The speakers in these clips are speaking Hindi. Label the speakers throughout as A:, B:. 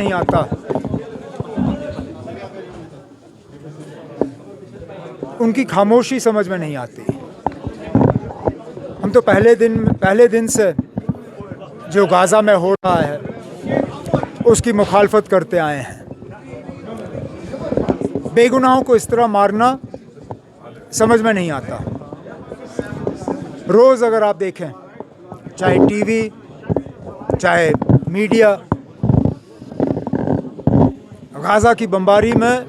A: नहीं आता। उनकी खामोशी समझ में नहीं आती। हम तो पहले दिन से जो गाज़ा में हो रहा है उसकी मुखालफत करते आए हैं। बेगुनाहों को इस तरह मारना समझ में नहीं आता। रोज़ अगर आप देखें, चाहे टीवी, चाहे मीडिया, गाज़ा की बमबारी में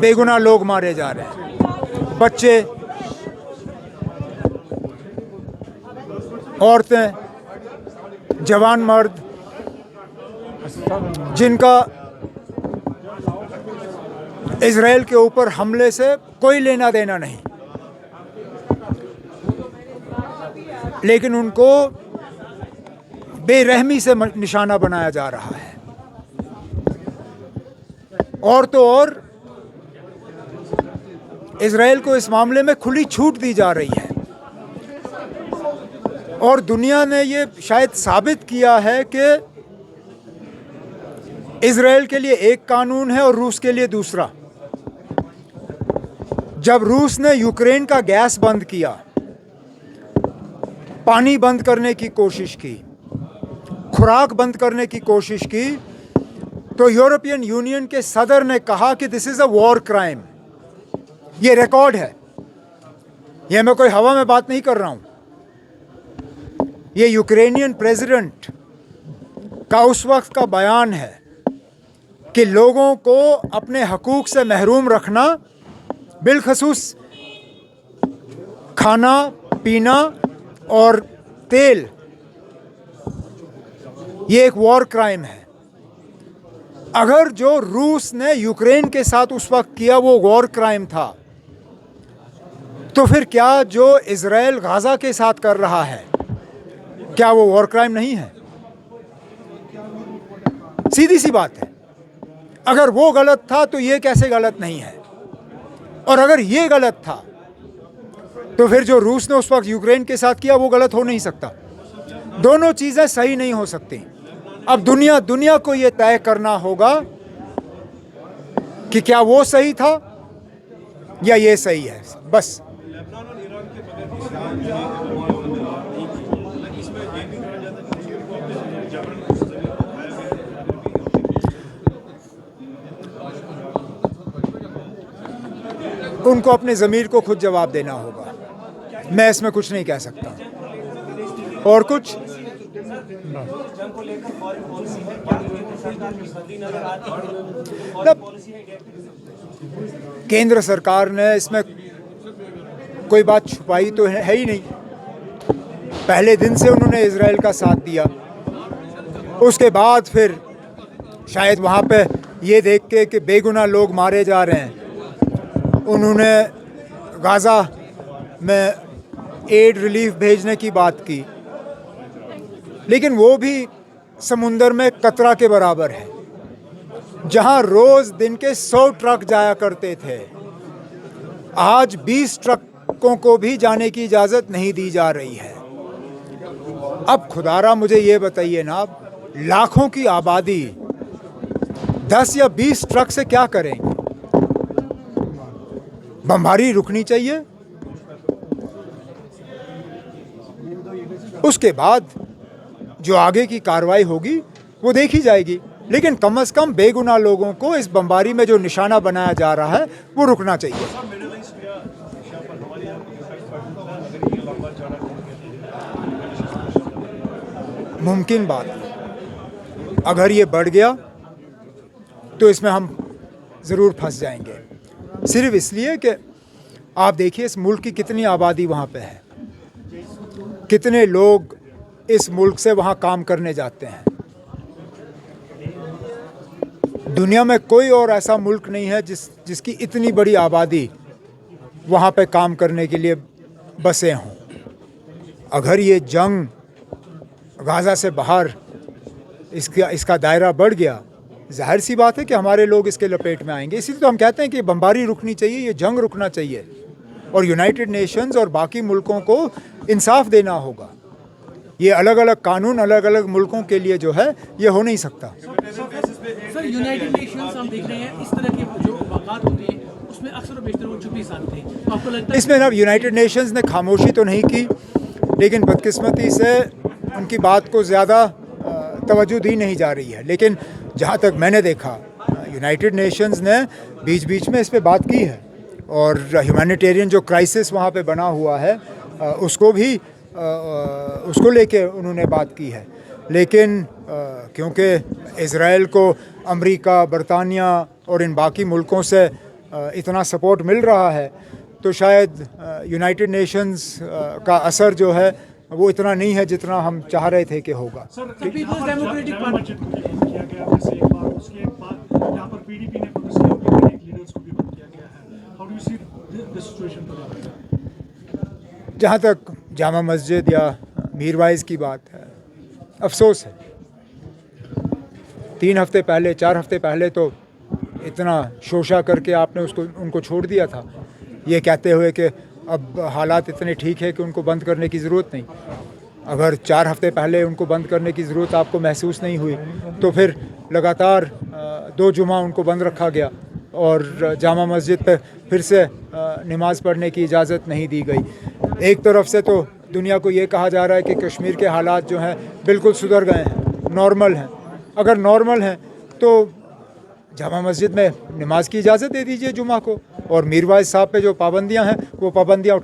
A: बेगुनाह लोग मारे जा रहे हैं। बच्चे, औरतें, जवान मर्द, जिनका इजराइल के ऊपर हमले से कोई लेना देना नहीं, लेकिन उनको बेरहमी से निशाना बनाया जा रहा है। और तो और इजराइल को इस मामले में खुली छूट दी जा रही है। और दुनिया ने ये शायद साबित किया है कि इजराइल के लिए एक कानून है और रूस के लिए दूसरा। जब रूस ने यूक्रेन का गैस बंद किया, पानी बंद करने की कोशिश की, खुराक बंद करने की कोशिश की, तो यूरोपियन यूनियन के सदर ने कहा कि this is a war crime. ये रिकॉर्ड है, ये मैं कोई हवा में बात नहीं कर रहा हूं। ये यूक्रेनियन प्रेसिडेंट का उस वक्त का बयान है कि लोगों को अपने हकूक से महरूम रखना, बिलखसूस खाना पीना और तेल, ये एक वॉर क्राइम है। अगर जो रूस ने यूक्रेन के साथ उस वक्त किया वो वॉर क्राइम था, तो फिर क्या जो इजराइल गाज़ा के साथ कर रहा है, क्या वो वॉर क्राइम नहीं है? सीधी सी बात है। अगर वो गलत था तो ये कैसे गलत नहीं है? और अगर ये गलत था तो फिर जो रूस ने उस वक्त यूक्रेन के साथ किया वो गलत हो नहीं सकता। दोनों चीज़ें सही नहीं हो सकती। अब दुनिया को ये तय करना होगा कि क्या वो सही था या ये सही है। बस उनको अपने ज़मीर को खुद जवाब देना होगा। मैं इसमें कुछ नहीं कह सकता। और कुछ केंद्र सरकार ने इसमें कोई बात छुपाई तो है ही नहीं। पहले दिन से उन्होंने इजराइल का साथ दिया। उसके बाद फिर शायद वहाँ पे ये देख के कि बेगुनाह लोग मारे जा रहे हैं, उन्होंने गाज़ा में एड रिलीफ भेजने की बात की, लेकिन वो भी समुंदर में कतरा के बराबर है। जहां रोज़ दिन के 100 ट्रक जाया करते थे, आज 20 ट्रकों को भी जाने की इजाज़त नहीं दी जा रही है। अब खुदारा मुझे ये बताइए ना, लाखों की आबादी 10 या 20 ट्रक से क्या करेंगे? बमबारी रुकनी चाहिए। उसके बाद जो आगे की कार्रवाई होगी वो देखी जाएगी, लेकिन कम से कम बेगुनाह लोगों को इस बमबारी में जो निशाना बनाया जा रहा है वो रुकना चाहिए। मुमकिन बात है। अगर ये बढ़ गया तो इसमें हम ज़रूर फंस जाएंगे। सिर्फ इसलिए कि आप देखिए इस मुल्क की कितनी आबादी वहाँ पे है, कितने लोग इस मुल्क से वहाँ काम करने जाते हैं। दुनिया में कोई और ऐसा मुल्क नहीं है जिसकी इतनी बड़ी आबादी वहाँ पे काम करने के लिए बसे हों। अगर ये जंग गाज़ा से बाहर इसका दायरा बढ़ गया, जाहिर सी बात है कि हमारे लोग इसके लपेट में आएंगे। इसीलिए तो हम कहते हैं कि बमबारी रुकनी चाहिए, ये जंग रुकना चाहिए और यूनाइटेड नेशंस और बाकी मुल्कों को इंसाफ देना होगा। ये अलग अलग कानून अलग अलग मुल्कों के लिए जो है ये हो नहीं सकता।
B: सर यूनाइटेड नेशंस हम देख रहे हैं इस तरह के जो वाक़ात होते हैं उसमें अक्सर और बेशतर वो चुप ही साधते हैं, तो आपको लगता है
A: इसमें ना यूनाइटेड नेशंस ने खामोशी तो नहीं की, लेकिन बदकिस्मती से उनकी बात को ज़्यादा तवज्जो दी नहीं जा रही है। लेकिन जहाँ तक मैंने देखा, यूनाइटेड नेशंस ने बीच बीच में इस पे बात की है और ह्यूमैनिटेरियन जो क्राइसिस वहाँ पे बना हुआ है उसको भी उसको लेके उन्होंने बात की है। लेकिन क्योंकि इज़राइल को अमेरिका, बरतानिया और इन बाकी मुल्कों से इतना सपोर्ट मिल रहा है, तो शायद यूनाइटेड नेशंस का असर जो है वो इतना नहीं है जितना हम चाह रहे थे कि होगा।
B: पीपल्स डेमोक्रेटिक पार्टी
C: किया गया जैसे एक बार, उसके बाद यहाँ पर पीडीपी ने प्रोटेस्ट किया, उनके एक लीडर्स को भी बंद किया गया है। How do you see this situation today?
A: जहाँ तक जामा मस्जिद या मीरवाइज़ की बात है, अफसोस है 3 हफ्ते पहले, 4 हफ्ते पहले तो इतना शोशा करके आपने उनको छोड़ दिया था, ये कहते हुए कि अब हालात इतने ठीक है कि उनको बंद करने की ज़रूरत नहीं। अगर 4 हफ्ते पहले उनको बंद करने की ज़रूरत आपको महसूस नहीं हुई तो फिर लगातार 2 जुमा उनको बंद रखा गया और जामा मस्जिद पे फिर से नमाज पढ़ने की इजाज़त नहीं दी गई। एक तरफ से तो दुनिया को ये कहा जा रहा है कि कश्मीर के हालात जो हैं बिल्कुल सुधर गए हैं, नॉर्मल हैं। अगर नॉर्मल हैं तो जामा मस्जिद में नमाज की इजाज़त दे दीजिए जुमा को, और मीरवाइज़ साहब पे जो पाबंदियां हैं वो पाबंदियां